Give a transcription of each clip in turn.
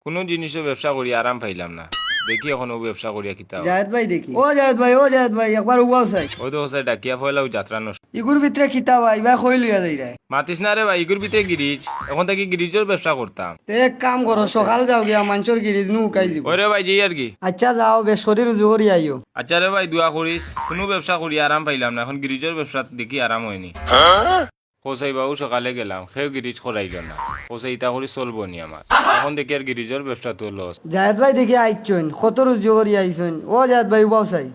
কোনো জিনিসও ব্যবসা করি আরাম পাইলাম না। দেখি এখন ও ব্যবসা করিয়া কিতা হয়। জায়েদ ভাই দেখি ও জায়েদ ভাই একবার উবাও চাই ওই তো হোসাই ডাকিয়া ফয়লাও যাত্রা নষ্ট। ইগুর ভিতরে কিতা ভাই বা কই লইয়া যাই রে মাতিস না রে ভাই, ইগুর ভিতরে গিরিজ, এখন থেকে গিরিজের ব্যবসা করতাম। তে এক কাম করো সকাল যাও গিয়া মাঞ্চর গিরিজ নু উকাই যাব ওরে ভাই যেই আর কি। আচ্ছা যাও বে শরীর জোহরি আইও আচ্ছা রে ভাই দোয়া করিস, কোনো ব্যবসা করি আরাম পাইলাম না, এখন গিরিজের ব্যবসা দেখি আরাম হয়নি। হোসাই বাবু সকালে গেলাম, সেও গিরিজ করাইল না। হোসাই ইতা করি চলবো নি আমার, এখন দেখি আর গিরিজের ব্যবসা তো লস। জায়েদ ভাই দেখি আইছন কত রুজু করি আইছন ও জায়েদ ভাই উবাও চাই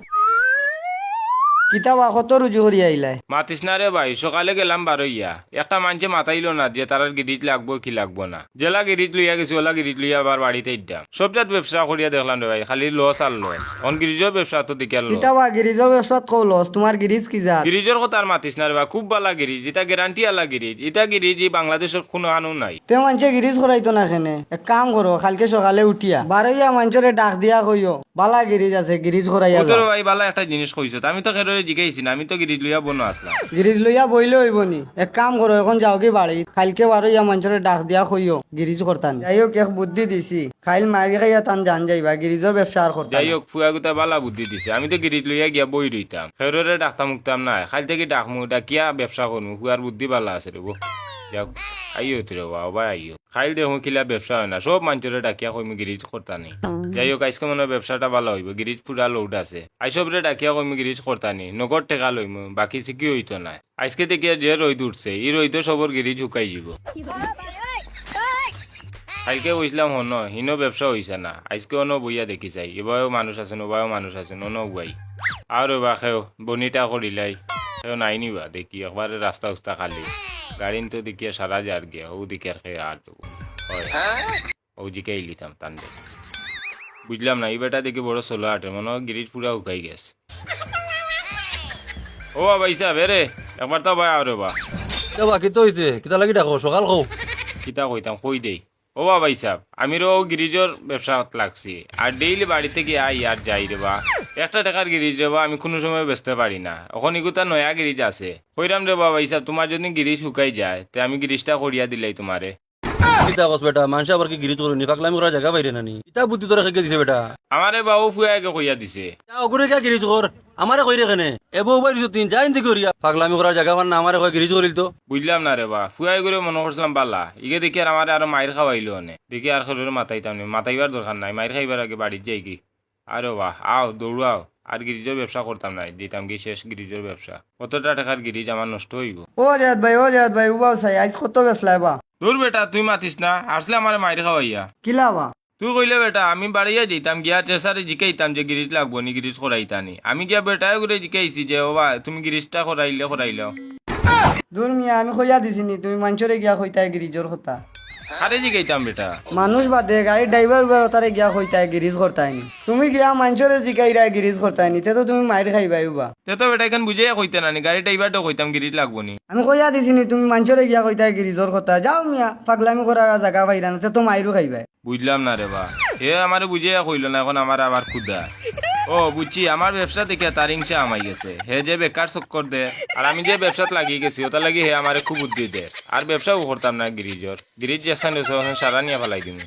কিতা বা কত রুজু করি আইলাই মাতিস না রে ভাই, সকালে গেলাম বারইয়া, একটা মানুষে মাতাইলো না যে তার গিরিজ লাগবো কি লাগবো না। জেলা গিরিজ লইয়া গেছি, ওলা গিরিজ লইয়া আবার বাড়িতে ইদ্যাম। সব জাত ব্যবসা করিয়া দেখলাম রে ভাই, খালি লস আর লস। এখন গিরিজের ব্যবসা তো দেখি আর লস। কিতা বা গিরিজর ব্যবসাত কও লস তোমার গিরিজ কি জাত গিরিজের কথা আর মাতিস না রে ভাই, খুব ভালো গিরিজ, এটা গ্যারান্টি আলা গিরিজ। এটা গিরিজ এই বাংলাদেশের কোনো কানুন নাই। তে মানছে গিরিজ করাইতো না খেনে এক কাম করো কালকে সকালে উঠিয়া বারইয়া মাঞ্চরে ডাক দিয়া কইও বালা গিরিজ আছে গিরিজ করাইয়া ও তোর যাও। ভাই ভালো একটা জিনিস কইছো, আমি তো খেরে জিগাইছি না, আমি তো গিরিজ লইয়া বনো আসলাম। গিরিজ লইয়া বইলে হইব নি এক কাম করো এখন যাও কি বাড়ি কালকে বারইয়া মাঞ্চরে ডাক দিয়া কইও গিরিজ করতান যাই হোক এক বুদ্ধি দিছি খাইল মারি খাইয়া তান জান যাইবা গিরিজর ব্যবসা আর করতাম যাই হোক ফুয়া গুতা বালা বুদ্ধি দিছে, আমি তো গিরিজ লইয়া গিয়া বই রইতাম, খেরে ডাকতাম মুক্তাম না, খাল থেকে ডাকমু ডাকিয়া ব্যবসা করমু। ফুয়ার বুদ্ধি বালা আছে রে। যাক আইও তুই রে ভাই আইও, খাইল দেখুন কিলা ব্যবসা হয় না, সব মানুষের ডাকিয়া কইমু গিরিজ করতানি। যাই হোক আজকে মনে হয় ব্যবসাটা ভালো হইব, গিরিজ পুরা লোড আছে। আইসবরে ডাকিয়া কইমু গিরিজ করতানি, নগদ টেকা লইমু, বাকি সিকি হইতো না। আজকে দেখিয়া যে রইদ উঠছে এই রইদ সবর গিরিজ হুকাই যাব। কালকে কইছিলাম হন হিনো ব্যবসা হইছে না, আজকে অন বইয়া দেখি চাই, এবারও মানুষ আছেন ওবারও মানুষ আছেন, অন গুয়াই আর বা খেও বনিটা করিলাই সেও নাই নিবা দেখি একবার রাস্তা উস্তা খালি গাড়ি তো দেখিয়া সারা যার গিয়া ও দেখি আর খেয়ে আর দেবো হয় ও জিকাই লিতাম তান্ডে। বুঝলাম না এই বেটা দেখি বড় সোলো আটে, মনে হয় গিরিজ পুরা উকাই গেছে। ও বাবা ইসা বেরে একবার তো ভাই আরে বা বাকি তো হইছে কিতা লাগি ডাকো সকাল খাও কিতা কইতাম কই দেই। ও বাবা ইসাব আমিরও গিরিজর ব্যবসা লাগছি, আর ডেইলি বাড়িতে গিয়ে আই আর যাই রে বা, একটা টাকার গিরিজ রে বা আমি কোনো সময় বেচতে পারি না। এখন ইগুতা নয়া গিরিজ আছে, কইরাম রে বাবা ইসাব তোমার যদি গিরিজ শুকাই যায় তে আমি গিরিজটা করিয়া দিলাই তোমারে। কিতা কস বেটা মানুষ আবার কি গিরিজ করনি পাগলামি করা জায়গা বাইরে নানি ইটা বুদ্ধি তোরা খেকে দিছে বেটা আমারে বাবু ফুয়াকে কইয়া দিছে। ওগুলো কে গিরিজ কর আমারে কই রেখে এবো বাইর তিন যাই দেখি করিয়া পাগলামি করা জায়গা মানে আমারে কই গিরিজ করিল তো বুঝলাম না রে বা, ফুয়াই করে মনে করছিলাম বালা ইগে দেখি আর আমার আরো মায়ের খাওয়াইলো অনে, দেখি আর খেলোর মাথাইতাম না, মাথাইবার দরকার নাই, মায়ের খাইবার আগে বাড়ির যাই কি। আরে বাহ আও দৌড়াও, আর গিরিজের ব্যবসা করতাম না, দিতাম কি শেষ গিরিজের ব্যবসা। কতটা টাকার গিরিজ আমার নষ্ট হইব। ও জায়েদ ভাই উবাও চাই আইস কত বেসলাই বা দূর বেটা তুই মাতিস না, আসলে আমার মায়ের খাওয়াইয়া। কিলা বা তুই কইলে বেটা আমি বাড়িয়া যেতাম গিয়া চেসারে জিকাইতাম যে গিরিজ লাগবো নি গিরিজ করাইতানি, আমি গিয়া বেটায় করে জিকাইছি যে বাবা তুমি গিরিজটা করাইলে। দূর মিয়া আমি কইয়া দিছিনি তুমি মাঞ্চরে গিয়া কইতাই গিরিজর কথা আরে জিকাইতাম বেটা। মানুষ বাদে গাড়ির ড্রাইভার বেরোতারে গিয়া কইতাই গিরিজ করতাইনি তুমি গিয়া মাঞ্চরে জিকাইরা গিরিজ করতাইনি তে তো তুমি মাইর খাইবাই উবা তে তো বেটা এখান বুঝাইয়া কইতে নানি, গাড়িটা এইবারটা কইতাম গিরিজ লাগবো নি। আমি কইয়া দিছিনি তুমি মাঞ্চরে গিয়া কইতাই গিরিজর কথা যাও মিয়া পাগলামি করার জায়গা পাইরা না তে তো মাইরও খাইবাই বুঝলাম না রে বা, হে আমারে বুঝাইয়া কইলো না, এখন আমার আবার ক্ষুদা। ও বুঝছি আমার ব্যবসা দেখে তার হিংসা আমাই গেছে, হে যে বেকার চক্কর দে আর আমি যে ব্যবসাত লাগিয়ে গেছি ওটা লাগি হে আমারে খুব বুদ্ধি দে, আর ব্যবসাও করতাম না গিরিজ যেসান সারা নিয়ে ফেলাই দিমি।